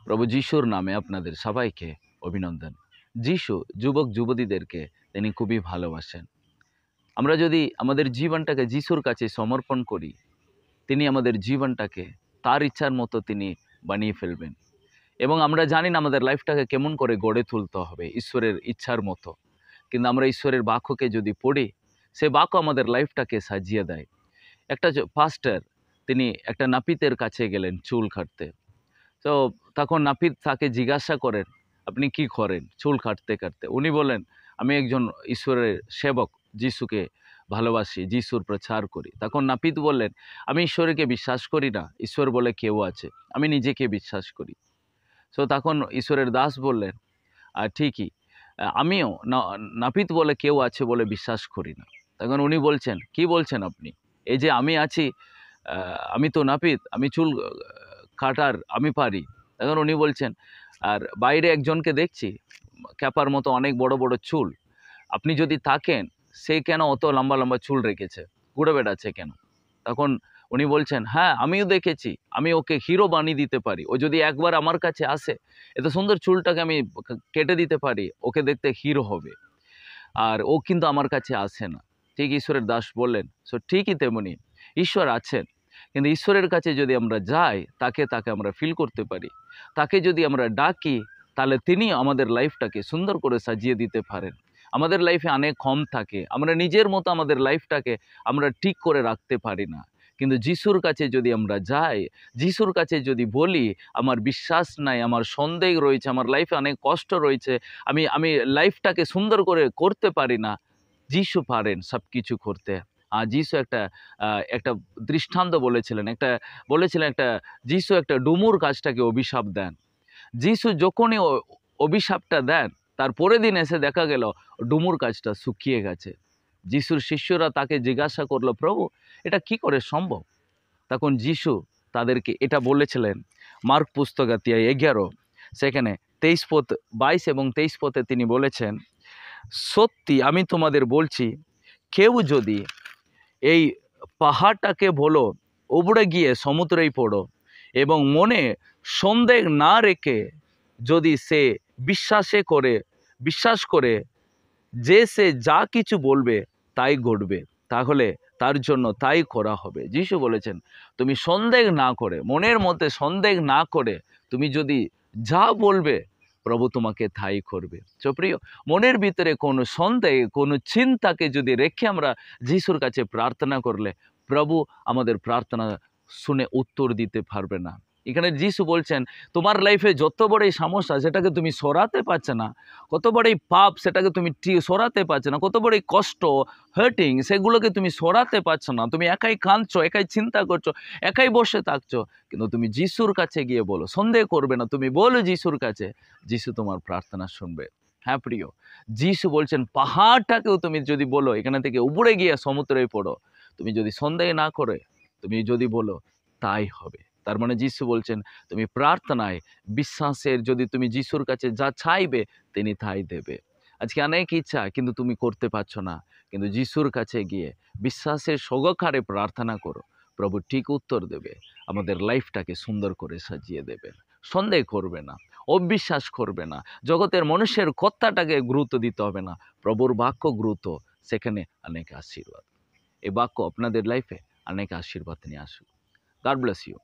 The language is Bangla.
প্রভু যিশুর নামে আপনাদের সবাইকে অভিনন্দন। যিশু যুবক যুবতীদেরকে তিনি খুবই ভালোবাসেন। আমরা যদি আমাদের জীবনটাকে যিশুর কাছে সমর্পণ করি, তিনি আমাদের জীবনটাকে তার ইচ্ছার মতো তিনি বানিয়ে ফেলবেন। এবং আমরা জানি না আমাদের লাইফটাকে কেমন করে গড়ে তুলতে হবে ঈশ্বরের ইচ্ছার মতো, কিন্তু আমরা ঈশ্বরের বাক্যকে যদি পড়ি, সে বাক্য আমাদের লাইফটাকে সাজিয়ে দেয়। একটা পাস্টার তিনি একটা নাপিতের কাছে গেলেন চুল কাটতে। তো তখন নাপিত তাকে জিজ্ঞাসা করেন, আপনি কি করেন চুল কাটতে কাটতে? উনি বলেন, আমি একজন ঈশ্বরের সেবক, যিশুকে ভালোবাসি, যিশুর প্রচার করি। তখন নাপিত বললেন, আমি ঈশ্বরকে বিশ্বাস করি না, ঈশ্বর বলে কেউ আছে, আমি নিজেকে বিশ্বাস করি। তো তখন ঈশ্বরের দাস বললেন, ঠিকই, আমিও নাপিত বলে কেউ আছে বলে বিশ্বাস করি না। তখন উনি বলছেন, কি বলছেন আপনি? এই যে আমি আছি, আমি তো নাপিত, আমি চুল কাটার আমি পারি। তখন উনি বলছেন, আর বাইরে একজনকে দেখছি ক্যাপার মতো অনেক বড় বড় চুল, আপনি যদি থাকেন সে কেন অত লম্বা লম্বা চুল রেখেছে, ঘুরে বেড়াচ্ছে কেন? তখন উনি বলছেন, হ্যাঁ আমিও দেখেছি, আমি ওকে হিরো বানিয়ে দিতে পারি। ও যদি একবার আমার কাছে আসে, এত সুন্দর চুলটাকে আমি কেটে দিতে পারি, ওকে দেখতে হিরো হবে। আর ও কিন্তু আমার কাছে আসে না। ঠিক ঈশ্বরের দাস বললেন, সো ঠিকই তেমনি ঈশ্বর আছেন, কিন্তু ঈশ্বরের কাছে যদি আমরা যাই, তাকে আমরা ফিল করতে পারি, তাকে যদি আমরা ডাকি, তাহলে তিনি আমাদের লাইফটাকে সুন্দর করে সাজিয়ে দিতে পারেন। আমাদের লাইফে অনেক কম থাকে, আমরা নিজের মতো আমাদের লাইফটাকে আমরা ঠিক করে রাখতে পারি না। কিন্তু যিশুর কাছে যদি আমরা যাই, যিশুর কাছে যদি বলি, আমার বিশ্বাস নাই, আমার সন্দেহ রয়েছে, আমার লাইফে অনেক কষ্ট রয়েছে, আমি লাইফটাকে সুন্দর করে করতে পারি না, যিশু পারেন সব কিছু করতে। আর যিশু একটা দৃষ্টান্ত বলেছিলেন, একটা যিশু একটা ডুমুর গাছটাকে অভিশাপ দেন। যিশু যখনই অভিশাপটা দেন, তার পরের দিন এসে দেখা গেল ডুমুর গাছটা শুকিয়ে গেছে। যিশুর শিষ্যরা তাকে জিজ্ঞাসা করলো, প্রভু এটা কি করে সম্ভব? তখন যিশু তাদেরকে এটা বলেছিলেন, মার্ক পুস্তক 11 সেখানে 22 এবং 23 পদে তিনি বলেছেন, সত্যি আমি তোমাদের বলছি, কেউ যদি এই পাহাড়টাকে বলো উবড়ে গিয়ে সমুদ্রেই পড়ো, এবং মনে সন্দেহ না রেখে যদি সে বিশ্বাস করে যে সে যা কিছু বলবে তাই ঘটবে, তাহলে তার জন্য তাই করা হবে। যিশু বলেছেন, তুমি সন্দেহ না করে, মনের মধ্যে সন্দেহ না করে তুমি যদি যা বলবে, প্রভু তোমাকে তাই করবে। তো প্রিয়, মনের ভিতরে কোনো সন্দেহ, কোনো চিন্তাকে যদি রেখে আমরা যিশুর কাছে প্রার্থনা করলে, প্রভু আমাদের প্রার্থনা শুনে উত্তর দিতে পারবে না। এখানে যিশু বলছেন, তোমার লাইফে যত বড়ই সমস্যা সেটাকে তুমি সরাতে পারছে না, কত বড়ই পাপ সেটাকে তুমি সরাতে পারছো না, কত বড়ই কষ্ট, হার্টিং, সেগুলোকে তুমি সরাতে পারছো না, তুমি একাই কাঁদছো, একাই চিন্তা করছো, একাই বসে থাকছো, কিন্তু তুমি যিশুর কাছে গিয়ে বলো, সন্দেহ করবে না, তুমি বলো যিশুর কাছে, যিশু তোমার প্রার্থনা শুনবে। হ্যাঁ প্রিয়, যিশু বলছেন, পাহাড়টাকেও তুমি যদি বলো এখানে থেকে উবড়ে গিয়ে সমুদ্রে পড়ো, তুমি যদি সন্দেহ না করে তুমি যদি বলো, তাই হবে। তার মানে যিশু বলছেন, তুমি প্রার্থনায় বিশ্বাসের যদি তুমি যিশুর কাছে যা চাইবে, তিনি তাই দেবে। আজকে অনেক ইচ্ছা কিন্তু তুমি করতে পারছো না, কিন্তু যিশুর কাছে গিয়ে বিশ্বাসের সহকারে প্রার্থনা করো, প্রভু ঠিক উত্তর দেবে, আমাদের লাইফটাকে সুন্দর করে সাজিয়ে দেবেন। সন্দেহ করবে না, অবিশ্বাস করবে না, জগতের মানুষের কথাটাকে গুরুত্ব দিতে হবে না, প্রভুর বাক্য গুরুত্ব, সেখানে অনেক আশীর্বাদ। এই বাক্য আপনাদের লাইফে অনেক আশীর্বাদ নিয়ে আসুক। God bless you.